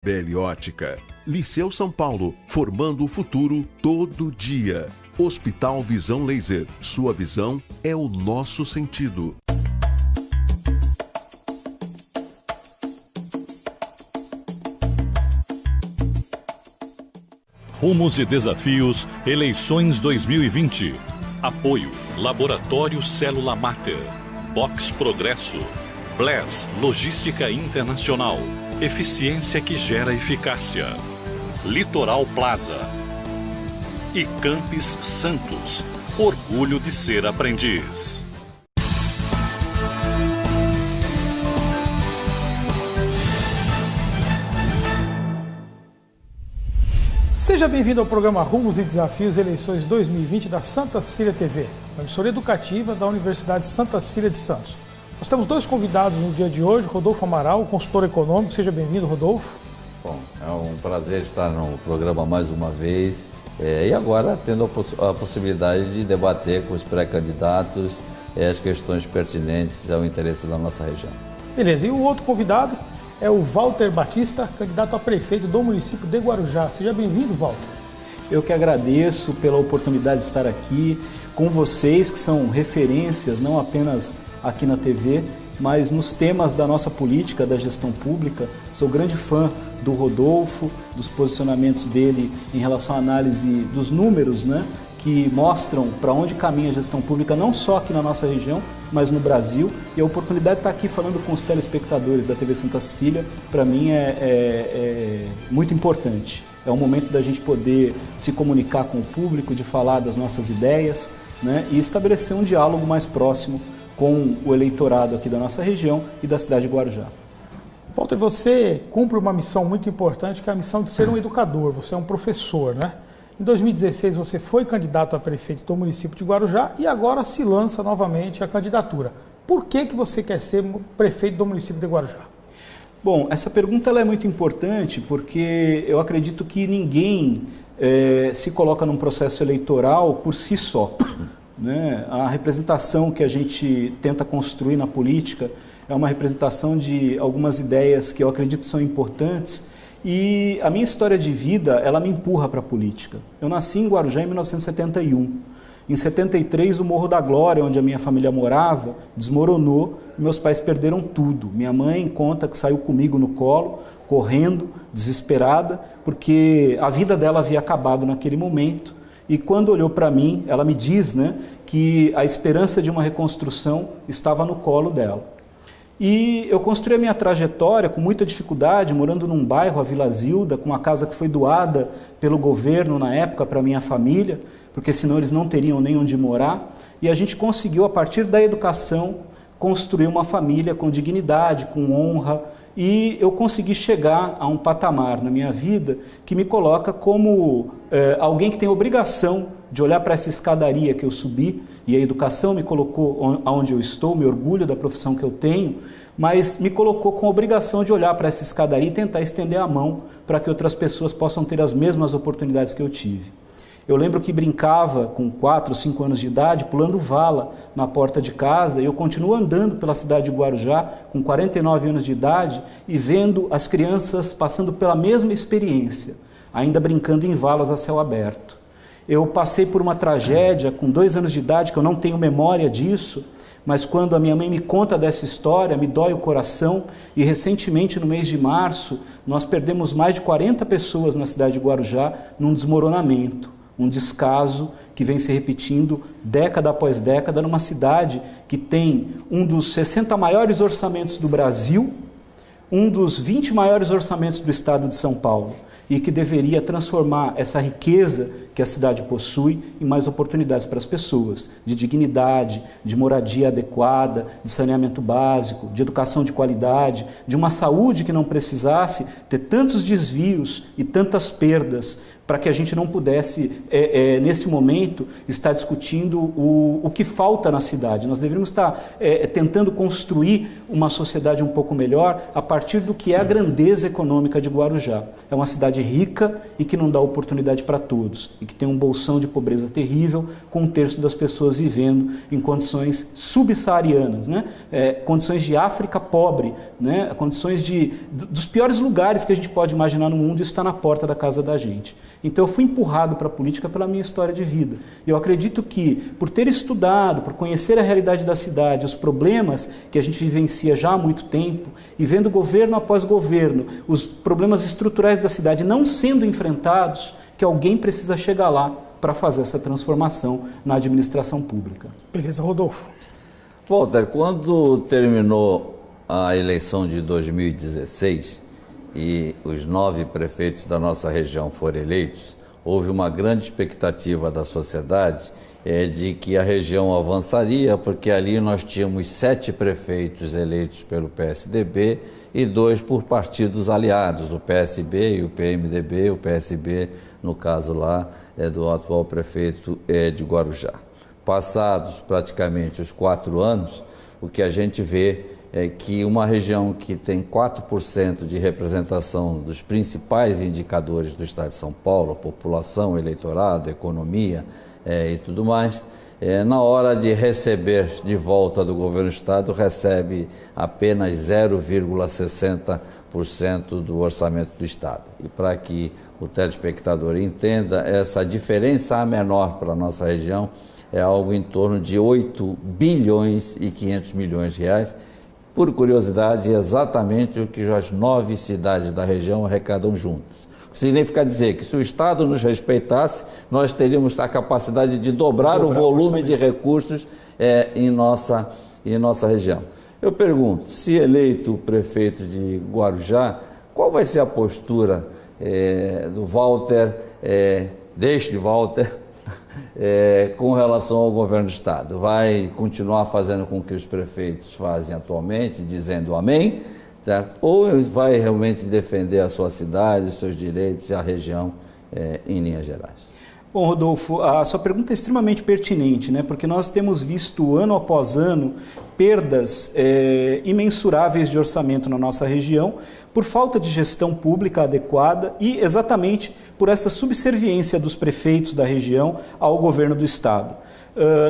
Belle Ótica, Liceu São Paulo, formando o futuro todo dia. Hospital Visão Laser, sua visão é o nosso sentido. Rumos e desafios, eleições 2020. Apoio, Laboratório Célula Mater, Box Progresso, Bless Logística Internacional, eficiência que gera eficácia. Litoral Plaza e Campos Santos, orgulho de ser aprendiz. Seja bem-vindo ao programa Rumos e Desafios Eleições 2020 da Santa Cília TV, uma emissora educativa da Universidade Santa Cília de Santos. Nós temos dois convidados no dia de hoje, Rodolfo Amaral, consultor econômico. Seja bem-vindo, Rodolfo. Bom, é um prazer estar no programa mais uma vez e agora tendo a possibilidade de debater com os pré-candidatos as questões pertinentes ao interesse da nossa região. Beleza, e o outro convidado é o Walter Batista, candidato a prefeito do município de Guarujá. Seja bem-vindo, Walter. Eu que agradeço pela oportunidade de estar aqui com vocês, que são referências não apenas aqui na TV, mas nos temas da nossa política, da gestão pública. Sou grande fã do Rodolfo, dos posicionamentos dele em relação à análise dos números, né, que mostram para onde caminha a gestão pública, não só aqui na nossa região, mas no Brasil. E a oportunidade de estar aqui falando com os telespectadores da TV Santa Cília, para mim é muito importante. É um momento da gente poder se comunicar com o público, de falar das nossas ideias, né, e estabelecer um diálogo mais próximo com o eleitorado aqui da nossa região e da cidade de Guarujá. Walter, você cumpre uma missão muito importante, que é a missão de ser um educador. Você é um professor, né? Em 2016 você foi candidato a prefeito do município de Guarujá e agora se lança novamente a candidatura. Por que você quer ser prefeito do município de Guarujá? Bom, essa pergunta ela é muito importante porque eu acredito que ninguém se coloca num processo eleitoral por si só. Né? A representação que a gente tenta construir na política é uma representação de algumas ideias que eu acredito que são importantes, e a minha história de vida, ela me empurra para a política. Eu nasci em Guarujá em 1971. Em 73, o Morro da Glória, onde a minha família morava, desmoronou e meus pais perderam tudo. Minha mãe conta que saiu comigo no colo, correndo, desesperada, porque a vida dela havia acabado naquele momento. E quando olhou para mim, ela me diz, né, que a esperança de uma reconstrução estava no colo dela. E eu construí a minha trajetória com muita dificuldade, morando num bairro, a Vila Zilda, com uma casa que foi doada pelo governo na época para minha família, porque senão eles não teriam nem onde morar. E a gente conseguiu, a partir da educação, construir uma família com dignidade, com honra. E eu consegui chegar a um patamar na minha vida que me coloca como alguém que tem obrigação de olhar para essa escadaria que eu subi, e a educação me colocou onde eu estou, me orgulho da profissão que eu tenho, mas me colocou com a obrigação de olhar para essa escadaria e tentar estender a mão para que outras pessoas possam ter as mesmas oportunidades que eu tive. Eu lembro que brincava com 4 ou 5 anos de idade, pulando vala na porta de casa, e eu continuo andando pela cidade de Guarujá, com 49 anos de idade, e vendo as crianças passando pela mesma experiência, ainda brincando em valas a céu aberto. Eu passei por uma tragédia com 2 anos de idade, que eu não tenho memória disso, mas quando a minha mãe me conta dessa história, me dói o coração, e recentemente, no mês de março, nós perdemos mais de 40 pessoas na cidade de Guarujá num desmoronamento. Um descaso que vem se repetindo década após década numa cidade que tem um dos 60 maiores orçamentos do Brasil, um dos 20 maiores orçamentos do estado de São Paulo, e que deveria transformar essa riqueza que a cidade possui em mais oportunidades para as pessoas, de dignidade, de moradia adequada, de saneamento básico, de educação de qualidade, de uma saúde que não precisasse ter tantos desvios e tantas perdas, para que a gente não pudesse, nesse momento, estar discutindo o que falta na cidade. Nós deveríamos estar tentando construir uma sociedade um pouco melhor a partir do que é a grandeza econômica de Guarujá. É uma cidade rica e que não dá oportunidade para todos, e que tem um bolsão de pobreza terrível, com 1/3 das pessoas vivendo em condições subsaarianas, né? Condições de África pobre, né? Condições dos piores lugares que a gente pode imaginar no mundo, isso está na porta da casa da gente. Então eu fui empurrado para a política pela minha história de vida. Eu acredito que, por ter estudado, por conhecer a realidade da cidade, os problemas que a gente vivencia já há muito tempo, e vendo governo após governo, os problemas estruturais da cidade não sendo enfrentados, que alguém precisa chegar lá para fazer essa transformação na administração pública. Beleza, Rodolfo. Walter, quando terminou a eleição de 2016 e os 9 prefeitos da nossa região foram eleitos, houve uma grande expectativa da sociedade de que a região avançaria, porque ali nós tínhamos 7 prefeitos eleitos pelo PSDB e 2 por partidos aliados, o PSB e o PMDB, o PSB, no caso lá, do atual prefeito de Guarujá. Passados praticamente os 4 anos, o que a gente vê é que uma região que tem 4% de representação dos principais indicadores do Estado de São Paulo, população, eleitorado, economia e tudo mais, na hora de receber de volta do governo do Estado, recebe apenas 0,60% do orçamento do Estado. E para que o telespectador entenda, essa diferença menor para a nossa região é algo em torno de 8 bilhões e 500 milhões de reais. Por curiosidade, é exatamente o que as 9 cidades da região arrecadam juntas. O que significa dizer que se o Estado nos respeitasse, nós teríamos a capacidade de dobrar o volume de recursos em nossa região. Eu pergunto, se eleito o prefeito de Guarujá, qual vai ser a postura do Walter, deste Walter, com relação ao governo do Estado? Vai continuar fazendo com que os prefeitos fazem atualmente, dizendo amém, certo? Ou vai realmente defender a sua cidade, os seus direitos e a região em linhas gerais? Bom, Rodolfo, a sua pergunta é extremamente pertinente, né? Porque nós temos visto ano após ano perdas imensuráveis de orçamento na nossa região por falta de gestão pública adequada e exatamente por essa subserviência dos prefeitos da região ao governo do Estado.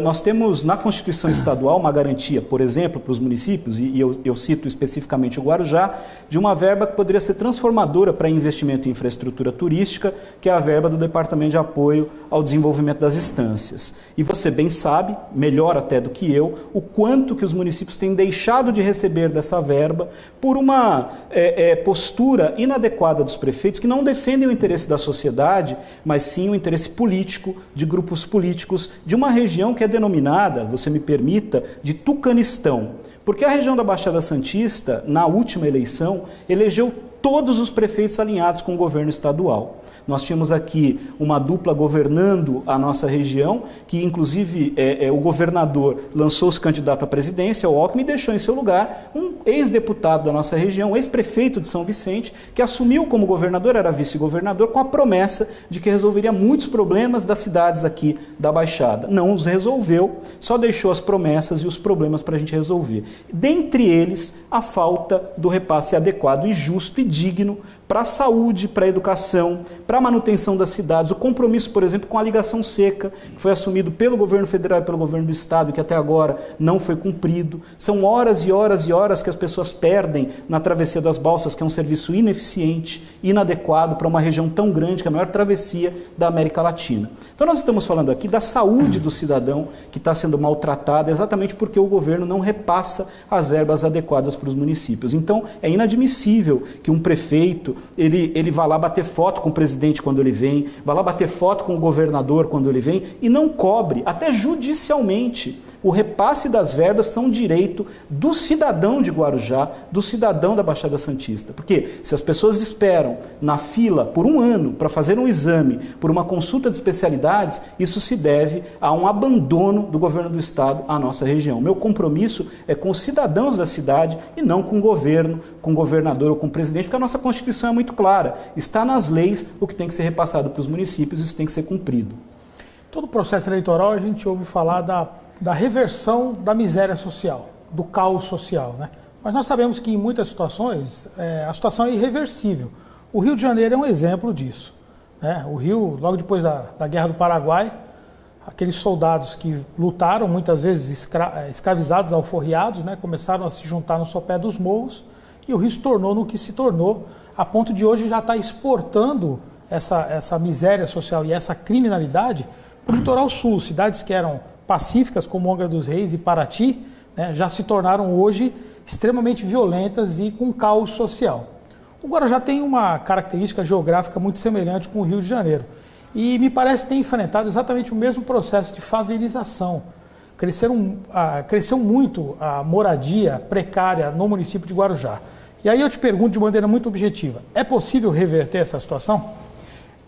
Nós temos na Constituição Estadual uma garantia, por exemplo, para os municípios, e eu cito especificamente o Guarujá, de uma verba que poderia ser transformadora para investimento em infraestrutura turística, que é a verba do Departamento de Apoio ao Desenvolvimento das Instâncias. E você bem sabe, melhor até do que eu, o quanto que os municípios têm deixado de receber dessa verba por uma postura inadequada dos prefeitos que não defendem o interesse da sociedade, mas sim o interesse político de grupos políticos de uma região que é denominada, você me permita, de Tucanistão. Porque a região da Baixada Santista, na última eleição, elegeu todos os prefeitos alinhados com o governo estadual. Nós tínhamos aqui uma dupla governando a nossa região, que inclusive o governador lançou-se candidato à presidência, o Alckmin, e deixou em seu lugar um ex-deputado da nossa região, ex-prefeito de São Vicente, que assumiu como governador, era vice-governador, com a promessa de que resolveria muitos problemas das cidades aqui da Baixada. Não os resolveu, só deixou as promessas e os problemas para a gente resolver. Dentre eles, a falta do repasse adequado e justo e digno para a saúde, para a educação, para a manutenção das cidades, o compromisso, por exemplo, com a ligação seca, que foi assumido pelo governo federal e pelo governo do estado, que até agora não foi cumprido. São horas e horas e horas que as pessoas perdem na travessia das balsas, que é um serviço ineficiente, inadequado para uma região tão grande, que é a maior travessia da América Latina. Então nós estamos falando aqui da saúde do cidadão que está sendo maltratado, exatamente porque o governo não repassa as verbas adequadas para os municípios. Então é inadmissível que um prefeito ele vá lá bater foto com o presidente quando ele vem, vá lá bater foto com o governador quando ele vem e não cobre, até judicialmente, o repasse das verbas que são direito do cidadão de Guarujá, do cidadão da Baixada Santista. Porque se as pessoas esperam na fila por um ano para fazer um exame, por uma consulta de especialidades, isso se deve a um abandono do governo do estado à nossa região. Meu compromisso é com os cidadãos da cidade e não com o governo, com o governador ou com o presidente, porque a nossa Constituição é muito clara. Está nas leis o que tem que ser repassado para os municípios, isso tem que ser cumprido. Todo processo eleitoral a gente ouve falar da reversão da miséria social, do caos social, né? Mas nós sabemos que em muitas situações a situação é irreversível. O Rio de Janeiro é um exemplo disso. né? O Rio, logo depois da Guerra do Paraguai, aqueles soldados que lutaram, muitas vezes escravizados, alforriados, né? Começaram a se juntar no sopé dos morros, e o Rio se tornou no que se tornou, a ponto de hoje já estar exportando essa miséria social e essa criminalidade para o litoral sul. Cidades que eram pacíficas, como Angra dos Reis e Paraty, né, já se tornaram hoje extremamente violentas e com caos social. O Guarujá tem uma característica geográfica muito semelhante com o Rio de Janeiro e me parece ter enfrentado exatamente o mesmo processo de favelização. Cresceu muito a moradia precária no município de Guarujá. E aí eu te pergunto de maneira muito objetiva, é possível reverter essa situação?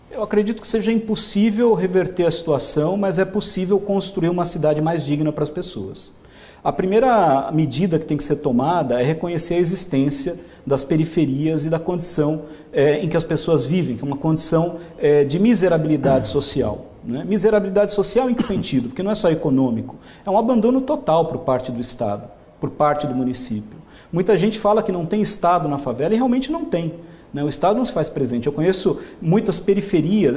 Eu acredito que seja impossível reverter a situação, mas é possível construir uma cidade mais digna para as pessoas. A primeira medida que tem que ser tomada é reconhecer a existência das periferias e da condição em que as pessoas vivem, que é uma condição de miserabilidade social. Né? Miserabilidade social em que sentido? Porque não é só econômico, é um abandono total por parte do Estado, por parte do município. Muita gente fala que não tem Estado na favela e realmente não tem. O Estado não se faz presente. Eu conheço muitas periferias,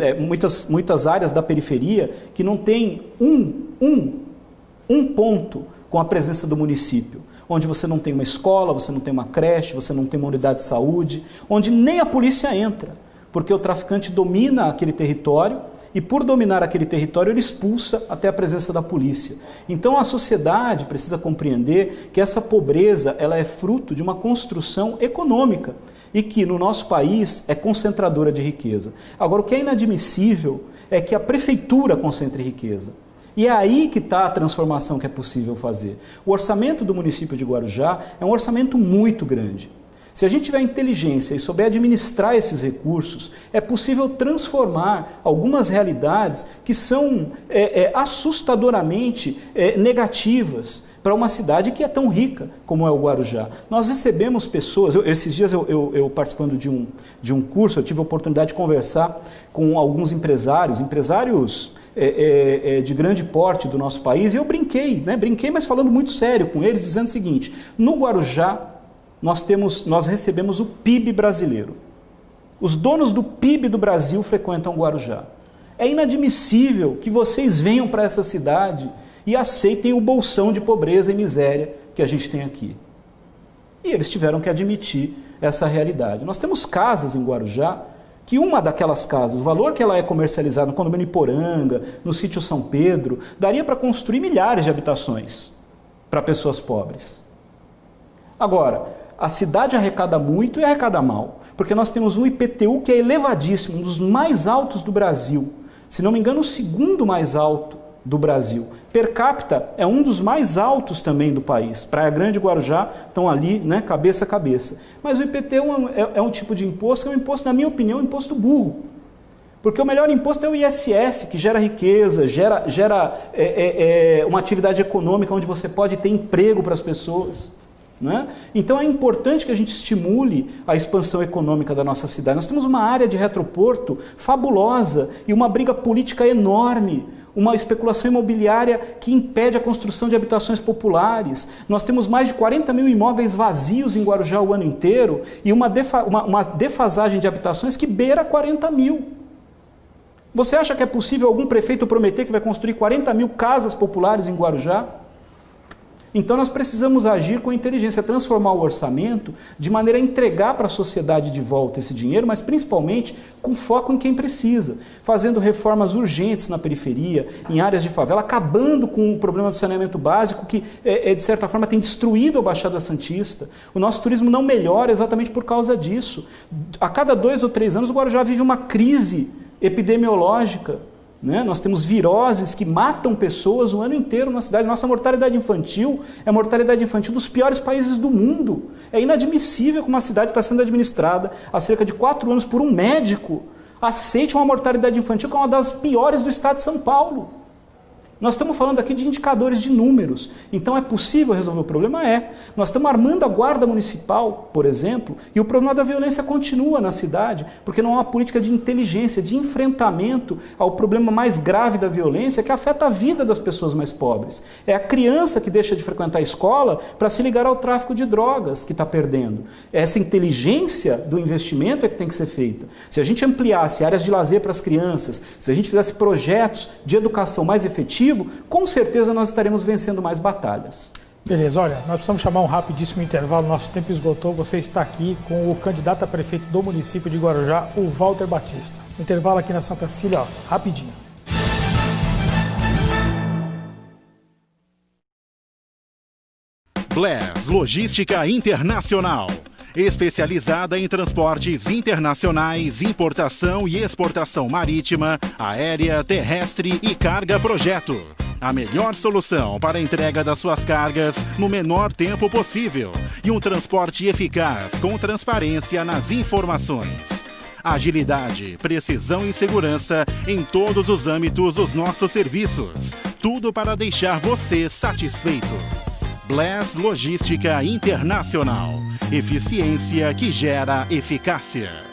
muitas áreas da periferia que não tem um ponto com a presença do município, onde você não tem uma escola, você não tem uma creche, você não tem uma unidade de saúde, onde nem a polícia entra, porque o traficante domina aquele território e por dominar aquele território ele expulsa até a presença da polícia. Então a sociedade precisa compreender que essa pobreza ela é fruto de uma construção econômica e que no nosso país é concentradora de riqueza. Agora, o que é inadmissível é que a prefeitura concentre riqueza. E é aí que está a transformação que é possível fazer. O orçamento do município de Guarujá é um orçamento muito grande. Se a gente tiver inteligência e souber administrar esses recursos, é possível transformar algumas realidades que são assustadoramente negativas para uma cidade que é tão rica como é o Guarujá. Nós recebemos pessoas, esses dias eu participando de um curso, eu tive a oportunidade de conversar com alguns empresários de grande porte do nosso país, e eu brinquei, mas falando muito sério com eles, dizendo o seguinte: no Guarujá nós recebemos o PIB brasileiro. Os donos do PIB do Brasil frequentam o Guarujá. É inadmissível que vocês venham para essa cidade e aceitem o bolsão de pobreza e miséria que a gente tem aqui. E eles tiveram que admitir essa realidade. Nós temos casas em Guarujá, que uma daquelas casas, o valor que ela é comercializada no condomínio Iporanga, no sítio São Pedro, daria para construir milhares de habitações para pessoas pobres. Agora, a cidade arrecada muito e arrecada mal, porque nós temos um IPTU que é elevadíssimo, um dos mais altos do Brasil, se não me engano o segundo mais alto do Brasil. Per capita é um dos mais altos também do país. Praia Grande e Guarujá estão ali, cabeça a cabeça. Mas o IPTU é um tipo de imposto, que é um imposto, na minha opinião, um imposto burro. Porque o melhor imposto é o ISS, que gera riqueza, gera uma atividade econômica onde você pode ter emprego para as pessoas. Então é importante que a gente estimule a expansão econômica da nossa cidade. Nós temos uma área de retroporto fabulosa e uma briga política enorme, uma especulação imobiliária que impede a construção de habitações populares. Nós temos mais de 40 mil imóveis vazios em Guarujá o ano inteiro e uma defasagem de habitações que beira 40 mil. Você acha que é possível algum prefeito prometer que vai construir 40 mil casas populares em Guarujá? Então nós precisamos agir com inteligência, transformar o orçamento de maneira a entregar para a sociedade de volta esse dinheiro, mas principalmente com foco em quem precisa, fazendo reformas urgentes na periferia, em áreas de favela, acabando com o problema do saneamento básico que, de certa forma, tem destruído a Baixada Santista. O nosso turismo não melhora exatamente por causa disso. A cada 2 ou 3 anos o Guarujá vive uma crise epidemiológica. Nós temos viroses que matam pessoas o ano inteiro na cidade. Nossa mortalidade infantil é a mortalidade infantil dos piores países do mundo. É inadmissível que uma cidade que está sendo administrada há cerca de 4 anos por um médico aceite uma mortalidade infantil que é uma das piores do estado de São Paulo. Nós estamos falando aqui de indicadores de números. Então é possível resolver o problema? É. Nós estamos armando a guarda municipal, por exemplo, e o problema da violência continua na cidade, porque não há uma política de inteligência, de enfrentamento ao problema mais grave da violência, que afeta a vida das pessoas mais pobres. É a criança que deixa de frequentar a escola para se ligar ao tráfico de drogas que está perdendo. Essa inteligência do investimento é que tem que ser feita. Se a gente ampliasse áreas de lazer para as crianças, se a gente fizesse projetos de educação mais efetivos, com certeza nós estaremos vencendo mais batalhas. Beleza, olha, nós precisamos chamar um rapidíssimo intervalo, nosso tempo esgotou, você está aqui com o candidato a prefeito do município de Guarujá, o Walter Batista. Intervalo aqui na Santa Cília, ó, rapidinho. Bless Logística Internacional. Especializada em transportes internacionais, importação e exportação marítima, aérea, terrestre e carga projeto. A melhor solução para a entrega das suas cargas no menor tempo possível e um transporte eficaz com transparência nas informações. Agilidade, precisão e segurança em todos os âmbitos dos nossos serviços. Tudo para deixar você satisfeito. Bless Logística Internacional. Eficiência que gera eficácia.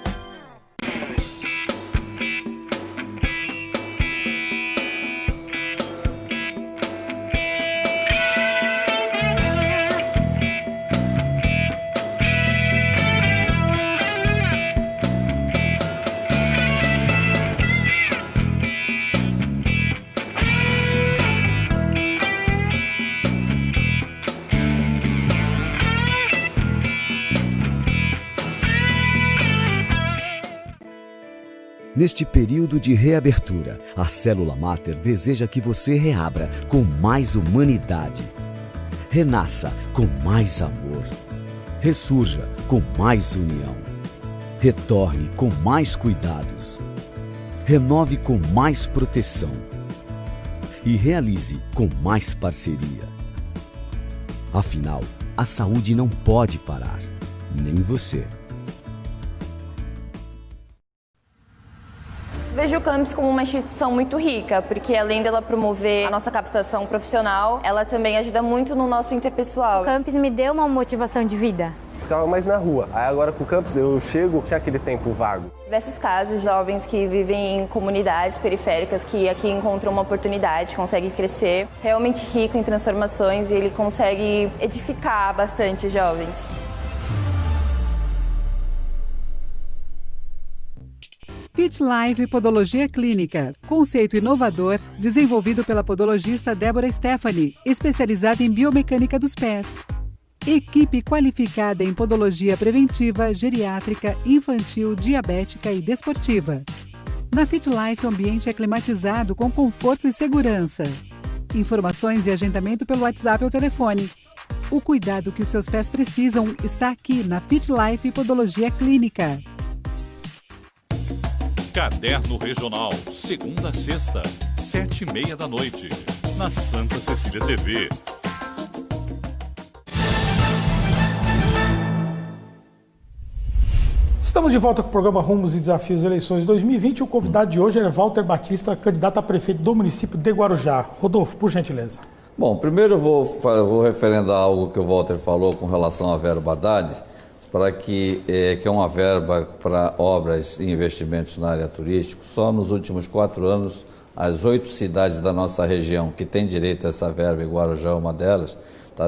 Neste período de reabertura, a Célula Mater deseja que você reabra com mais humanidade. Renasça com mais amor. Ressurja com mais união. Retorne com mais cuidados. Renove com mais proteção. E realize com mais parceria. Afinal, a saúde não pode parar, nem você. Vejo o campus como uma instituição muito rica, porque além dela promover a nossa capacitação profissional, ela também ajuda muito no nosso interpessoal. O campus me deu uma motivação de vida. Ficava mais na rua. Aí agora com o campus eu chego, tinha aquele tempo vago. Diversos casos, jovens que vivem em comunidades periféricas que aqui encontram uma oportunidade, conseguem crescer, realmente rico em transformações e ele consegue edificar bastante jovens. FitLife Podologia Clínica, conceito inovador desenvolvido pela podologista Débora Stephanie, especializada em biomecânica dos pés. Equipe qualificada em podologia preventiva, geriátrica, infantil, diabética e desportiva. Na FitLife, o ambiente é climatizado com conforto e segurança. Informações e agendamento pelo WhatsApp ou telefone. O cuidado que os seus pés precisam está aqui na FitLife Podologia Clínica. Caderno Regional, segunda a sexta, 7h30 da noite, na Santa Cecília TV. Estamos de volta com o programa Rumos e Desafios Eleições 2020. O convidado de hoje é Walter Batista, candidato a prefeito do município de Guarujá. Rodolfo, por gentileza. Bom, primeiro eu vou referendar algo que o Walter falou com relação à verba Haddad, para que é uma verba para obras e investimentos na área turística. Só nos últimos 4 anos, as 8 cidades da nossa região que têm direito a essa verba, e Guarujá é uma delas,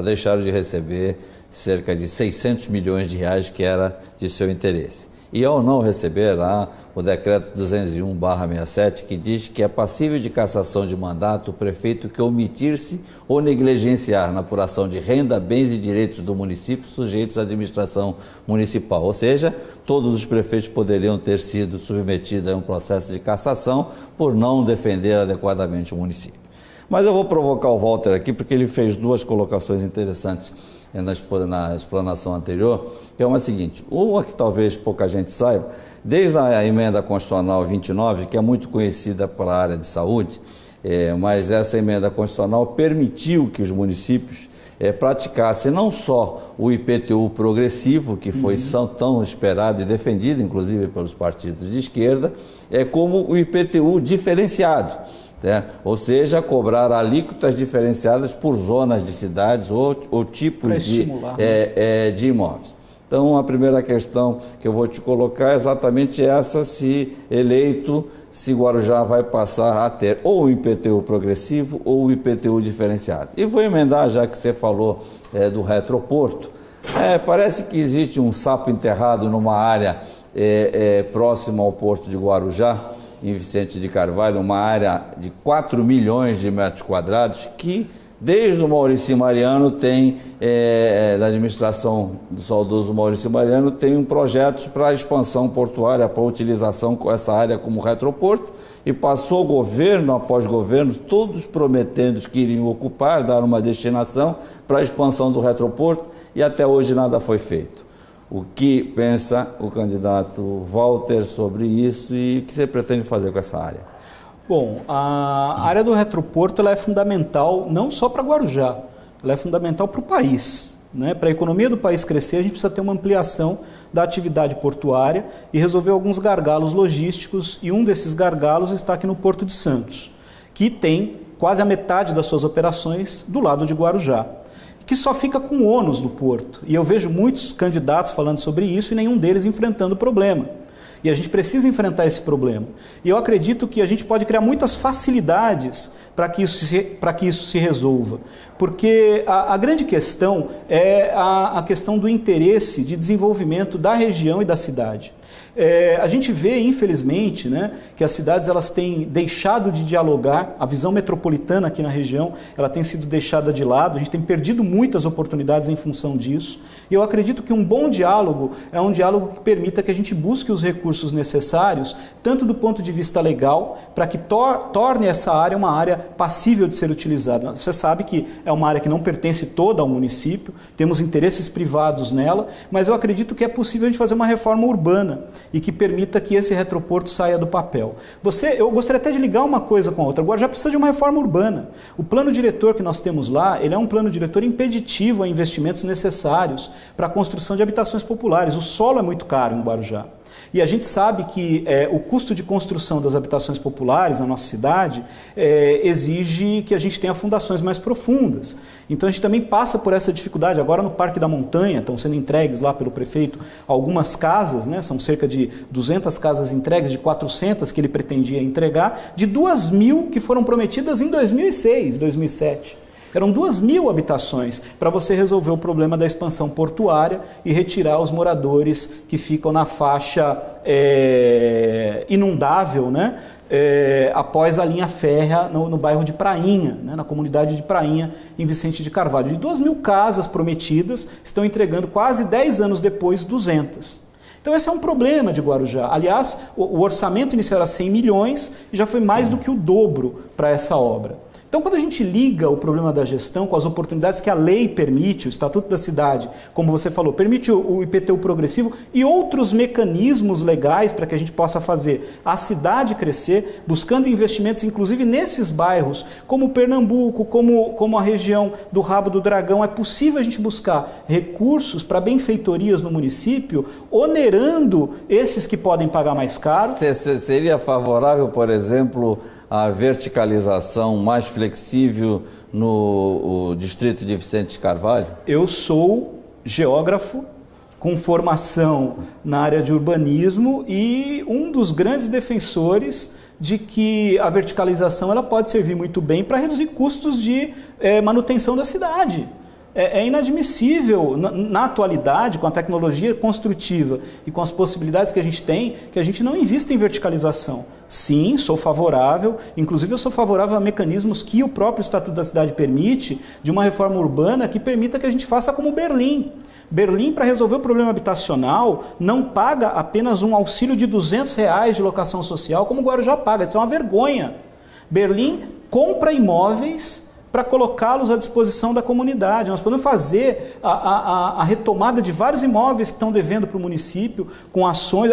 deixaram de receber cerca de 600 milhões de reais que era de seu interesse. E ao não receber, há o decreto 201/67, que diz que é passível de cassação de mandato o prefeito que omitir-se ou negligenciar na apuração de renda, bens e direitos do município sujeitos à administração municipal. Ou seja, todos os prefeitos poderiam ter sido submetidos a um processo de cassação por não defender adequadamente o município. Mas eu vou provocar o Walter aqui porque ele fez 2 colocações interessantes na explanação anterior, que é uma seguinte: uma que talvez pouca gente saiba, desde a emenda constitucional 29, que é muito conhecida para a área de saúde, mas essa emenda constitucional permitiu que os municípios praticassem não só o IPTU progressivo, que foi tão esperado e defendido, inclusive pelos partidos de esquerda, como o IPTU diferenciado, certo? Ou seja, cobrar alíquotas diferenciadas por zonas de cidades ou tipos de imóveis. Então, a primeira questão que eu vou te colocar é exatamente essa: se eleito, se Guarujá vai passar a ter ou o IPTU progressivo ou o IPTU diferenciado. E vou emendar, já que você falou do retroporto. Parece que existe um sapo enterrado numa área próxima ao porto de Guarujá, em Vicente de Carvalho, uma área de 4 milhões de metros quadrados, que desde o Maurício Mariano tem, da administração do saudoso Maurício Mariano, tem projetos para a expansão portuária, para a utilização com essa área como retroporto, e passou governo após governo, todos prometendo que iriam ocupar, dar uma destinação para a expansão do retroporto, e até hoje nada foi feito. O que pensa o candidato Walter sobre isso e o que você pretende fazer com essa área? Bom, a área do retroporto ela é fundamental não só para Guarujá, ela é fundamental para o país. Né? Para a economia do país crescer, a gente precisa ter uma ampliação da atividade portuária e resolver alguns gargalos logísticos, e um desses gargalos está aqui no Porto de Santos, que tem quase a metade das suas operações do lado de Guarujá, que só fica com o ônus do porto. E eu vejo muitos candidatos falando sobre isso e nenhum deles enfrentando o problema. E a gente precisa enfrentar esse problema. E eu acredito que a gente pode criar muitas facilidades para que isso se resolva. Porque a grande questão é a questão do interesse de desenvolvimento da região e da cidade. A gente vê, infelizmente, né, que as cidades elas têm deixado de dialogar, a visão metropolitana aqui na região ela tem sido deixada de lado, a gente tem perdido muitas oportunidades em função disso, e eu acredito que um bom diálogo é um diálogo que permita que a gente busque os recursos necessários, tanto do ponto de vista legal, para que torne essa área uma área passível de ser utilizada. Você sabe que é uma área que não pertence toda ao município, temos interesses privados nela, mas eu acredito que é possível a gente fazer uma reforma urbana e que permita que esse retroporto saia do papel. Eu gostaria até de ligar uma coisa com a outra. Agora já precisa de uma reforma urbana. O plano diretor que nós temos lá, ele é um plano diretor impeditivo a investimentos necessários para a construção de habitações populares. O solo é muito caro em Guarujá. E a gente sabe que o custo de construção das habitações populares na nossa cidade exige que a gente tenha fundações mais profundas. Então a gente também passa por essa dificuldade. Agora no Parque da Montanha estão sendo entregues lá pelo prefeito algumas casas, né? São cerca de 200 casas entregues, de 400 que ele pretendia entregar, de 2.000 que foram prometidas em 2006, 2007. Eram 2.000 habitações para você resolver o problema da expansão portuária e retirar os moradores que ficam na faixa inundável, né? Após a linha férrea no bairro de Prainha, né? Na comunidade de Prainha, em Vicente de Carvalho. De 2.000 casas prometidas, estão entregando quase 10 anos depois 200. Então esse é um problema de Guarujá. Aliás, o orçamento inicial era 100 milhões e já foi mais do que o dobro para essa obra. Então, quando a gente liga o problema da gestão com as oportunidades que a lei permite, o Estatuto da Cidade, como você falou, permite o IPTU progressivo e outros mecanismos legais para que a gente possa fazer a cidade crescer, buscando investimentos, inclusive nesses bairros, como Pernambuco, como a região do Rabo do Dragão, é possível a gente buscar recursos para benfeitorias no município, onerando esses que podem pagar mais caro. Seria favorável, por exemplo, a verticalização mais flexível no distrito de Vicente de Carvalho? Eu sou geógrafo com formação na área de urbanismo e um dos grandes defensores de que a verticalização ela pode servir muito bem para reduzir custos de manutenção da cidade. É inadmissível, na atualidade, com a tecnologia construtiva e com as possibilidades que a gente tem, que a gente não invista em verticalização. Sim, sou favorável, inclusive eu sou favorável a mecanismos que o próprio Estatuto da Cidade permite, de uma reforma urbana que permita que a gente faça como Berlim. Berlim, para resolver o problema habitacional, não paga apenas um auxílio de R$200 de locação social, como o Guarujá paga. Isso é uma vergonha. Berlim compra imóveis para colocá-los à disposição da comunidade. Nós podemos fazer a retomada de vários imóveis que estão devendo para o município, com ações,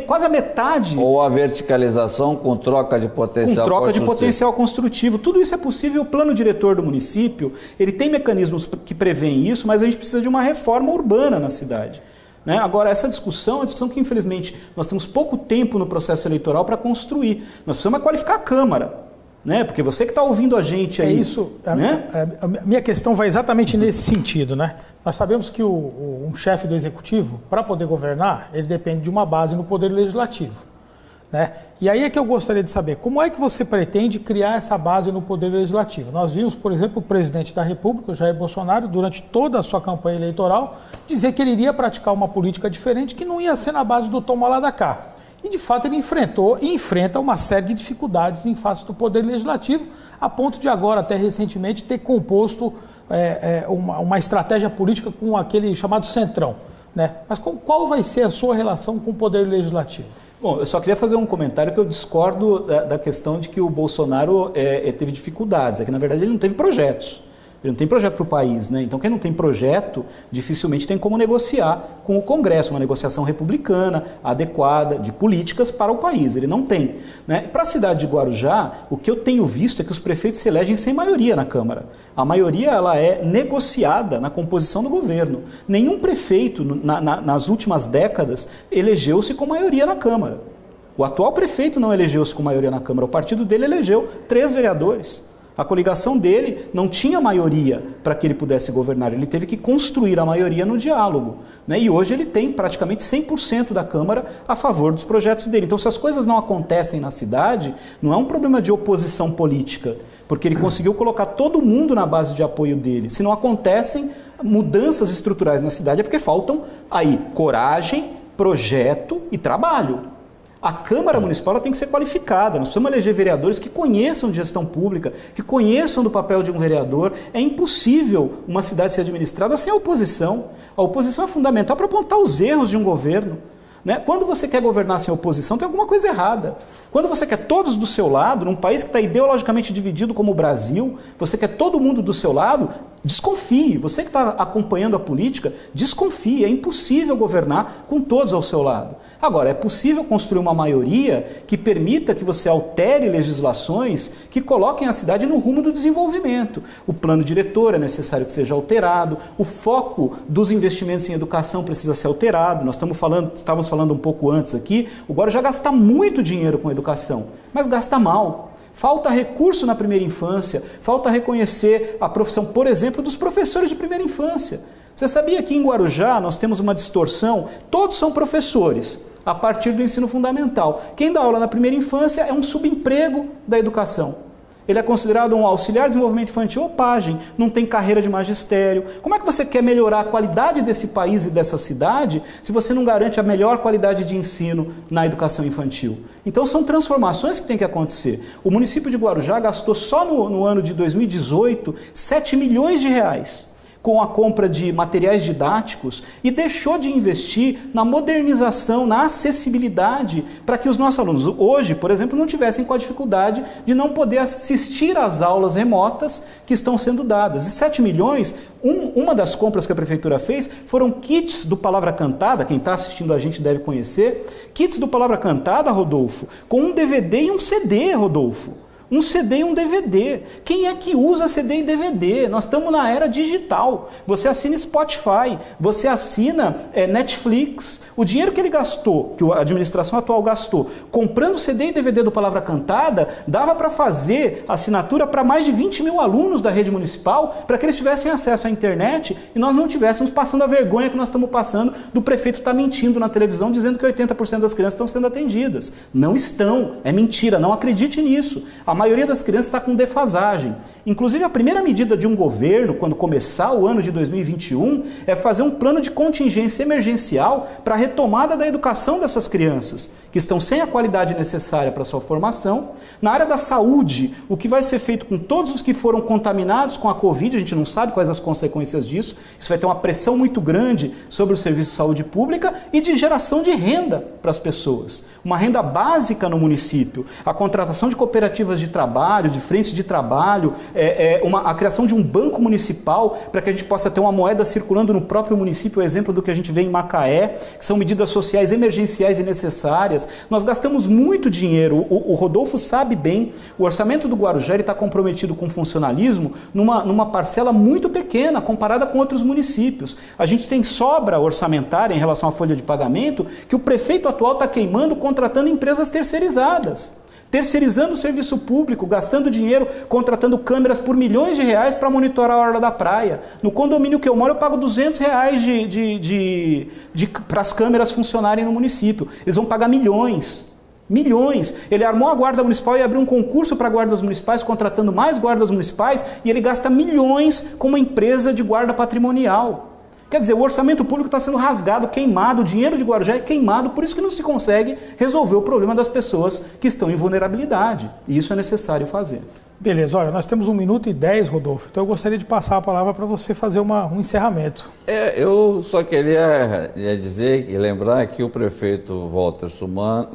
quase a metade. Ou a verticalização com troca de potencial construtivo. Com troca de potencial construtivo. Tudo isso é possível. O plano diretor do município, ele tem mecanismos que prevêem isso, mas a gente precisa de uma reforma urbana na cidade. Né? Agora, essa discussão é uma discussão que, infelizmente, nós temos pouco tempo no processo eleitoral para construir. Nós precisamos qualificar a Câmara. né? Porque você que está ouvindo a gente aí... É isso, né? A minha questão vai exatamente nesse sentido, né? Nós sabemos que um chefe do executivo, para poder governar, ele depende de uma base no poder legislativo, né? E aí é que eu gostaria de saber, como é que você pretende criar essa base no poder legislativo? Nós vimos, por exemplo, o presidente da República, o Jair Bolsonaro, durante toda a sua campanha eleitoral, dizer que ele iria praticar uma política diferente, que não ia ser na base do toma lá da cá. E, de fato, ele enfrentou e enfrenta uma série de dificuldades em face do Poder Legislativo, a ponto de agora, até recentemente, ter composto uma estratégia política com aquele chamado Centrão, né? Mas qual vai ser a sua relação com o Poder Legislativo? Bom, eu só queria fazer um comentário que eu discordo da questão de que o Bolsonaro teve dificuldades. É que, na verdade, ele não teve projetos. Ele não tem projeto para o país, né? Então, quem não tem projeto, dificilmente tem como negociar com o Congresso, uma negociação republicana, adequada, de políticas para o país. Ele não tem, né? Para a cidade de Guarujá, o que eu tenho visto é que os prefeitos se elegem sem maioria na Câmara. A maioria ela é negociada na composição do governo. Nenhum prefeito, nas últimas décadas, elegeu-se com maioria na Câmara. O atual prefeito não elegeu-se com maioria na Câmara. O partido dele elegeu 3 vereadores. A coligação dele não tinha maioria para que ele pudesse governar, ele teve que construir a maioria no diálogo, né? E hoje ele tem praticamente 100% da Câmara a favor dos projetos dele. Então, se as coisas não acontecem na cidade, não é um problema de oposição política, porque ele conseguiu colocar todo mundo na base de apoio dele. Se não acontecem mudanças estruturais na cidade, é porque faltam aí coragem, projeto e trabalho. A Câmara Municipal tem que ser qualificada, nós precisamos eleger vereadores que conheçam de gestão pública, que conheçam do papel de um vereador. É impossível uma cidade ser administrada sem a oposição. A oposição é fundamental para apontar os erros de um governo, né? Quando você quer governar sem oposição, tem alguma coisa errada. Quando você quer todos do seu lado, num país que está ideologicamente dividido como o Brasil, você quer todo mundo do seu lado, desconfie. Você que está acompanhando a política, desconfie. É impossível governar com todos ao seu lado. Agora, é possível construir uma maioria que permita que você altere legislações que coloquem a cidade no rumo do desenvolvimento. O plano diretor é necessário que seja alterado, o foco dos investimentos em educação precisa ser alterado. Nós estávamos falando um pouco antes aqui, o Guarujá gasta muito dinheiro com educação, mas gasta mal. Falta recurso na primeira infância, falta reconhecer a profissão, por exemplo, dos professores de primeira infância. Você sabia que em Guarujá nós temos uma distorção? Todos são professores, a partir do ensino fundamental. Quem dá aula na primeira infância é um subemprego da educação. Ele é considerado um auxiliar de desenvolvimento infantil ou pajem, não tem carreira de magistério. Como é que você quer melhorar a qualidade desse país e dessa cidade se você não garante a melhor qualidade de ensino na educação infantil? Então são transformações que têm que acontecer. O município de Guarujá gastou só no ano de 2018 7 milhões de reais com a compra de materiais didáticos e deixou de investir na modernização, na acessibilidade para que os nossos alunos hoje, por exemplo, não tivessem com a dificuldade de não poder assistir às aulas remotas que estão sendo dadas. E 7 milhões, uma das compras que a Prefeitura fez foram kits do Palavra Cantada, quem está assistindo a gente deve conhecer, kits do Palavra Cantada, Rodolfo, com um DVD e um CD, Rodolfo. Um CD e um DVD. Quem é que usa CD e DVD? Nós estamos na era digital. Você assina Spotify, você assina Netflix. O dinheiro que ele gastou, que a administração atual gastou, comprando CD e DVD do Palavra Cantada, dava para fazer assinatura para mais de 20 mil alunos da rede municipal, para que eles tivessem acesso à internet e nós não estivéssemos passando a vergonha que nós estamos passando do prefeito estar mentindo na televisão, dizendo que 80% das crianças estão sendo atendidas. Não estão. É mentira. Não acredite nisso. A maioria das crianças está com defasagem. Inclusive, a primeira medida de um governo, quando começar o ano de 2021, é fazer um plano de contingência emergencial para a retomada da educação dessas crianças, que estão sem a qualidade necessária para a sua formação. Na área da saúde, o que vai ser feito com todos os que foram contaminados com a Covid, a gente não sabe quais as consequências disso, isso vai ter uma pressão muito grande sobre o serviço de saúde pública e de geração de renda para as pessoas. Uma renda básica no município, a contratação de cooperativas de trabalho, de frentes de trabalho, a criação de um banco municipal para que a gente possa ter uma moeda circulando no próprio município, o exemplo do que a gente vê em Macaé, que são medidas sociais emergenciais e necessárias. Nós gastamos muito dinheiro, o Rodolfo sabe bem, o orçamento do Guarujá está comprometido com funcionalismo numa parcela muito pequena comparada com outros municípios. A gente tem sobra orçamentária em relação à folha de pagamento que o prefeito atual está queimando contratando empresas terceirizadas. terceirizando o serviço público, gastando dinheiro, contratando câmeras por milhões de reais para monitorar a orla da praia. No condomínio que eu moro, eu pago R$200 para as câmeras funcionarem no município. Eles vão pagar milhões. Milhões. Ele armou a guarda municipal e abriu um concurso para guardas municipais, contratando mais guardas municipais, e ele gasta milhões com uma empresa de guarda patrimonial. Quer dizer, o orçamento público está sendo rasgado, queimado, o dinheiro de Guarujá é queimado, por isso que não se consegue resolver o problema das pessoas que estão em vulnerabilidade. E isso é necessário fazer. Beleza, olha, nós temos 1 minuto e 10, Rodolfo, então eu gostaria de passar a palavra para você fazer um encerramento. Eu só queria dizer e lembrar que o prefeito Walter Suman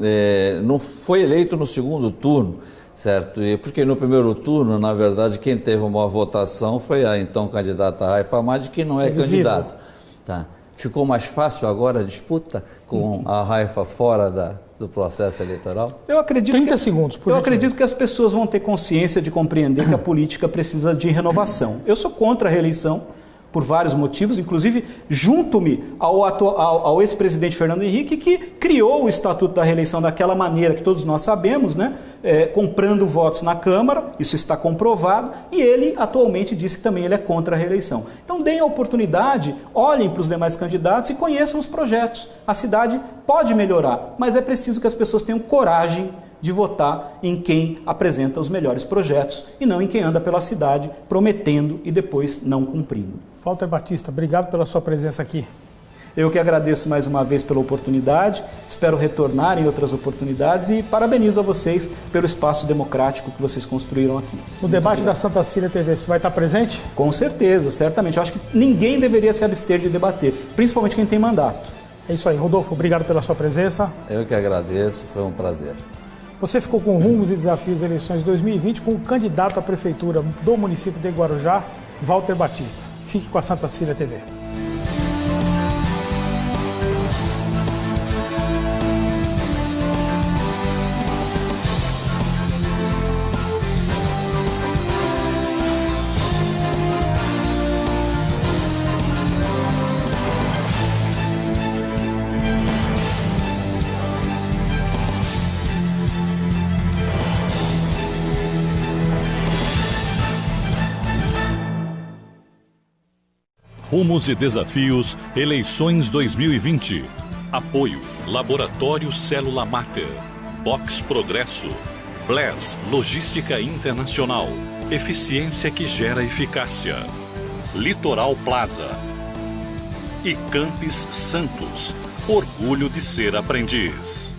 não foi eleito no segundo turno, certo? E porque no primeiro turno, na verdade, quem teve uma votação foi a então candidata Raifa Hamad, que não é candidata. Tá. Ficou mais fácil agora a disputa com a Raifa fora do processo eleitoral? Eu acredito 30 segundos, por Eu acredito que as pessoas vão ter consciência de compreender que a política precisa de renovação. Eu sou contra a reeleição por vários motivos, inclusive junto-me ao ex-presidente Fernando Henrique, que criou o Estatuto da Reeleição daquela maneira que todos nós sabemos, né? Comprando votos na Câmara, isso está comprovado, e ele atualmente disse que também ele é contra a reeleição. Então deem a oportunidade, olhem para os demais candidatos e conheçam os projetos. A cidade pode melhorar, mas é preciso que as pessoas tenham coragem de votar em quem apresenta os melhores projetos e não em quem anda pela cidade prometendo e depois não cumprindo. Walter Batista, obrigado pela sua presença aqui. Eu que agradeço mais uma vez pela oportunidade, espero retornar em outras oportunidades e parabenizo a vocês pelo espaço democrático que vocês construíram aqui. No debate da Santa Cecília TV, você vai estar presente? Com certeza, certamente. Eu acho que ninguém deveria se abster de debater, principalmente quem tem mandato. É isso aí. Rodolfo, obrigado pela sua presença. Eu que agradeço, foi um prazer. Você ficou com rumos e desafios das eleições de 2020 com o candidato à prefeitura do município de Guarujá, Walter Batista. Fique com a Santa Cecília TV. Rumos e desafios, eleições 2020. Apoio, Laboratório Célula Mater, Box Progresso, Bless Logística Internacional, eficiência que gera eficácia. Litoral Plaza e Campos Santos, orgulho de ser aprendiz.